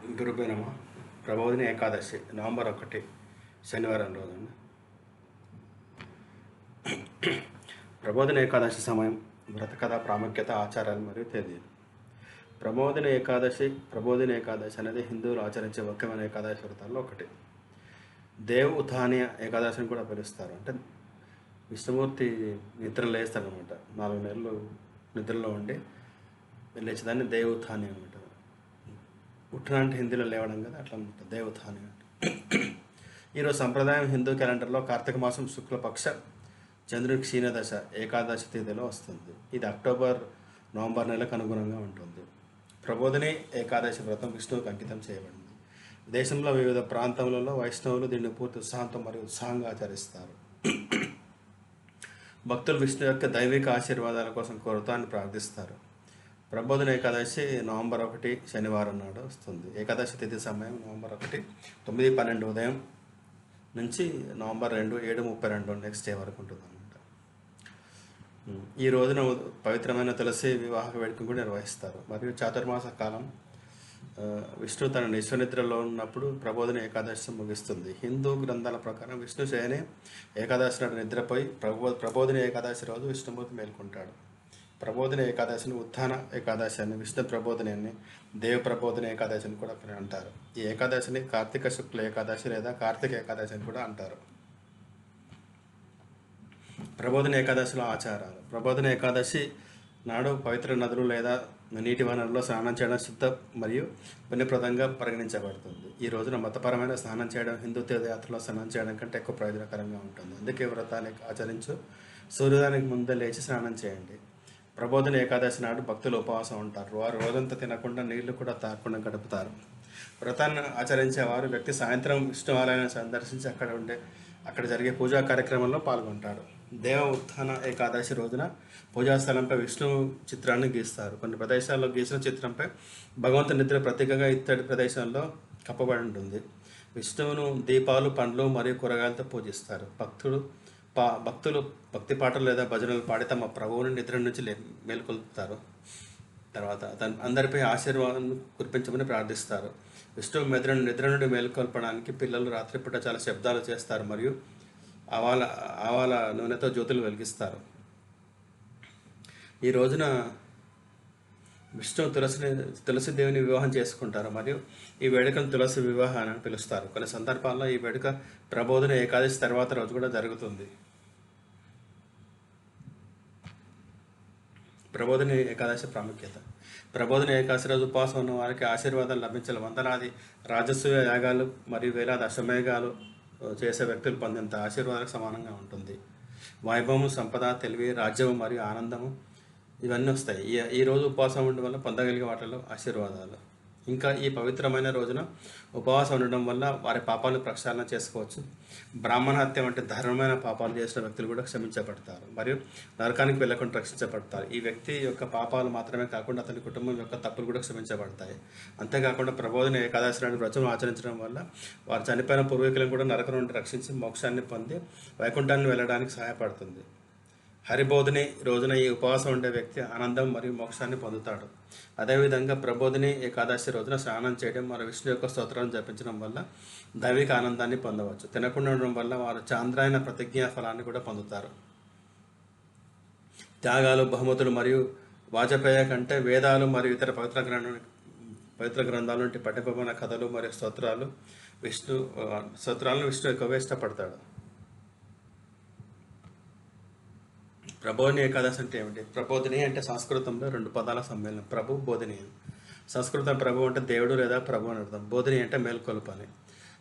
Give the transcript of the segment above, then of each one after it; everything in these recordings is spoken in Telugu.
గురుపే నమ. ప్రభోదిని ఏకాదశి నవంబర్ 1 శనివారం రోజున ప్రబోధిని ఏకాదశి సమయం, వ్రతకథ ప్రాముఖ్యత, ఆచారాలు మరియు తేదీలు. ప్రబోధిని ఏకాదశి అనేది హిందువులు ఆచరించే ముఖ్యమైన ఏకాదశి వ్రతాల్లో ఒకటి. దేవ్ ఉత్థానియ ఏకాదశిని కూడా పిలుస్తారు. అంటే విష్ణుమూర్తి నిద్ర లేస్తారనమాట. 4 నెలలు నిద్రలో ఉండి లేచి దాన్ని దేవ్ ఉత్థాని అనమాట. ఉట్టిన అంటే హిందీలో లేవడం కదా, అట్లా అనమాట దేవ్ ఉత్థాని అంటే. ఈరోజు సంప్రదాయం హిందూ క్యాలెండర్లో కార్తీక మాసం శుక్లపక్ష చంద్రుడి క్షీణదశ ఏకాదశి తేదీలో వస్తుంది. ఇది నవంబర్ నెలకు అనుగుణంగా ఉంటుంది. ప్రబోధిని ఏకాదశి వ్రతం విష్ణువుకి అంకితం చేయబడింది. దేశంలో వివిధ ప్రాంతాలలో వైష్ణవులు దీన్ని పూర్తి ఉత్సాహంతో మరియు ఉత్సాహంగా ఆచరిస్తారు. భక్తులు విష్ణు యొక్క దైవిక ఆశీర్వాదాల కోసం కోరుతాన్ని ప్రార్థిస్తారు. ప్రబోధిని ఏకాదశి నవంబర్ 1 శనివారం నాడు వస్తుంది. ఏకాదశి తిథి సమయం నవంబర్ 1 9:12 ఉదయం నుంచి నవంబర్ 2 7:32 నెక్స్ట్ డే వరకు ఉంటుంది అనమాట. ఈ రోజున పవిత్రమైన తులసి వివాహ వేడుకను కూడా నిర్వహిస్తారు. మరియు చాతుర్మాస కాలం విష్ణు తన నిశ్వనిద్రలో ఉన్నప్పుడు ప్రబోధిని ఏకాదశి ముగిస్తుంది. హిందూ గ్రంథాల ప్రకారం విష్ణు శయని ఏకాదశి నాడు నిద్రపోయి ప్రబోధిని ఏకాదశి రోజు విష్ణుమూర్తి మేల్కొంటాడు. ప్రబోధిని ఏకాదశిని ఉత్థాన ఏకాదశి అని, విష్ణు ప్రబోధిని అని, దేవ ప్రబోధిని ఏకాదశి అని కూడా అంటారు. ఈ ఏకాదశిని కార్తీక శుక్ల ఏకాదశి లేదా కార్తీక ఏకాదశి అని కూడా అంటారు. ప్రబోధిని ఏకాదశిలో ఆచారాలు. ప్రబోధిని ఏకాదశి నాడు పవిత్ర నదులు లేదా నీటి వనరుల్లో స్నానం చేయడం శుద్ధ మరియు పుణ్యప్రదంగా పరిగణించబడుతుంది. ఈ రోజున మతపరమైన స్నానం చేయడం హిందూ తీర్థయాత్రలో స్నానం చేయడం కంటే ఎక్కువ ప్రయోజనకరంగా ఉంటుంది. అందుకే వ్రతాన్ని ఆచరించు సూర్యోదయానికి ముందే లేచి స్నానం చేయండి. ప్రబోధిని ఏకాదశి నాడు భక్తులు ఉపవాసం ఉంటారు. వారు రోజంతా తినకుండా నీళ్లు కూడా తాగకుండా గడుపుతారు. వ్రతాన్ని ఆచరించే వారు వ్యక్తి సాయంత్రం విష్ణు ఆలయాన్ని సందర్శించి అక్కడ జరిగే పూజా కార్యక్రమంలో పాల్గొంటాడు. దేవ ఉత్థాన ఏకాదశి రోజున పూజాస్థలంపై విష్ణు చిత్రాన్ని గీస్తారు. కొన్ని ప్రదేశాల్లో గీసిన చిత్రంపై భగవంతుని నిద్ర ప్రతీకగా ఇత్తడి ప్రదేశంలో కప్పబడి ఉంటుంది. విష్ణువును దీపాలు, పండ్లు మరియు కూరగాయలతో పూజిస్తారు. భక్తులు భక్తి పాటలు లేదా భజనలు పాడి తమ ప్రభువుని నిద్ర నుంచి మేల్కొల్పుతారు. తర్వాత అందరిపై ఆశీర్వాదం కురిపించమని ప్రార్థిస్తారు. విష్ణువు నిద్ర నుండి మేల్కొల్పడానికి పిల్లలు రాత్రిపూట చాలా శబ్దాలు చేస్తారు మరియు ఆవాల నూనెతో జ్యోతులు వెలిగిస్తారు. ఈ రోజున విష్ణువు తులసిదేవిని వివాహం చేసుకుంటారు మరియు ఈ వేడుకను తులసి వివాహం అని పిలుస్తారు. కొన్ని సందర్భాల్లో ఈ వేడుక ప్రబోధిని ఏకాదశి తర్వాత రోజు కూడా జరుగుతుంది. ప్రబోధిని ఏకాదశి ప్రాముఖ్యత. ప్రబోధిని ఏకాదశి రోజు ఉపవాసం ఉన్న వారికి ఆశీర్వాదాలు లభించాలి. వందలాది రాజసూయ యాగాలు మరియు వేలాది అశ్వమేఘాలు చేసే వ్యక్తులు పొందేంత ఆశీర్వాదాలకు సమానంగా ఉంటుంది. వైభవము, సంపద, తెలివి, రాజ్యము మరియు ఆనందము ఇవన్నీ వస్తాయి ఈ రోజు ఉపవాసం ఉండడం వల్ల పొందగలిగే వాటిలో ఆశీర్వాదాలు. ఇంకా ఈ పవిత్రమైన రోజున ఉపవాసం ఉండడం వల్ల వారి పాపాలను ప్రక్షాళన చేసుకోవచ్చు. బ్రాహ్మణ హత్య వంటి ధర్మమైన పాపాలు చేసిన వ్యక్తులు కూడా క్షమించబడతారు మరియు నరకానికి వెళ్లకుండా రక్షించబడతారు. ఈ వ్యక్తి యొక్క పాపాలు మాత్రమే కాకుండా అతని కుటుంబం యొక్క తప్పులు కూడా క్షమించబడతాయి. అంతేకాకుండా ప్రబోధిని ఏకాదశి నాడు వ్రతం ఆచరించడం వల్ల వారు చనిపోయిన పూర్వీకులను కూడా నరకం నుండి రక్షించి మోక్షాన్ని పొంది వైకుంఠాన్ని వెళ్ళడానికి సహాయపడుతుంది. హరిబోధిని రోజున ఈ ఉపవాసం ఉండే వ్యక్తి ఆనందం మరియు మోక్షాన్ని పొందుతాడు. అదేవిధంగా ప్రబోధిని ఏకాదశి రోజున స్నానం చేయడం మరియు విష్ణు యొక్క స్తోత్రాలను జపించడం వల్ల దైవిక ఆనందాన్ని పొందవచ్చు. తినకుండా ఉండడం వల్ల వారు చాంద్రాయణ ప్రతిజ్ఞా ఫలాన్ని కూడా పొందుతారు. త్యాగాలు, బహుమతులు మరియు వాజపేయ కంటే వేదాలు మరియు ఇతర పవిత్ర గ్రంథాల నుండి పఠింపబడిన కథలు మరియు స్తోత్రాలను విష్ణు ఎక్కువగా ఇష్టపడతాడు. ప్రబోధిని ఏకాదశి అంటే ఏమిటి? ప్రబోధిని అంటే సంస్కృతంలో 2 పదాల సమ్మేళనం. ప్రభు, బోధిని. సంస్కృతం ప్రభు అంటే దేవుడు లేదా ప్రభు అని అర్థం. బోధిని అంటే మేల్కొల్పని.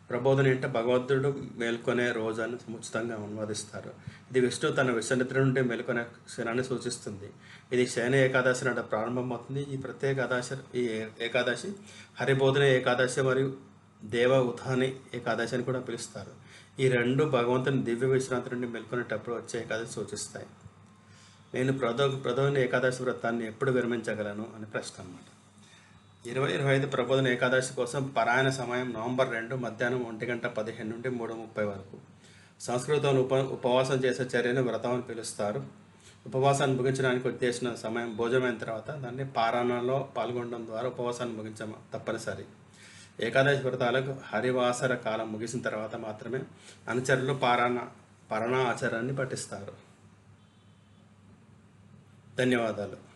ప్రబోధిని అంటే భగవంతుడు మేల్కొనే రోజు అని సముచితంగా అనువాదిస్తారు. ఇది విష్ణు తన విశ్వనిద్ర నుండి మేల్కొనే క్షణాన్ని సూచిస్తుంది. ఇది శయన ఏకాదశి నాడు ప్రారంభమవుతుంది. ఈ ఏకాదశి హరిబోధిని ఏకాదశి మరియు దేవ ఉత్థాని ఏకాదశి అని కూడా పిలుస్తారు. ఈ 2 భగవంతుని దివ్య విశ్రాంతి నుండి మేల్కొనేటప్పుడు వచ్చే ఏకాదశి సూచిస్తాయి. నేను ప్రబోధిని ఏకాదశి వ్రతాన్ని ఎప్పుడు విరమించగలను అని ప్రశ్న అన్నమాట. 2025 ప్రబోధిని ఏకాదశి కోసం పారాయణ సమయం నవంబర్ 2 మధ్యాహ్నం 1:15 నుండి 3:30 వరకు. సంస్కృతంలో ఉపవాసం చేసే చర్యను వ్రతం అని పిలుస్తారు. ఉపవాసాన్ని ముగించడానికి ఉద్దేశించిన సమయం భోజనమైన తర్వాత దాన్ని పారాయణలో పాల్గొనడం ద్వారా ఉపవాసాన్ని ముగించడం తప్పనిసరి. ఏకాదశి వ్రతాలకు హరివాసర కాలం ముగిసిన తర్వాత మాత్రమే అనుచరులు పారణ ఆచారాన్ని పఠిస్తారు. ధన్యవాదాలు.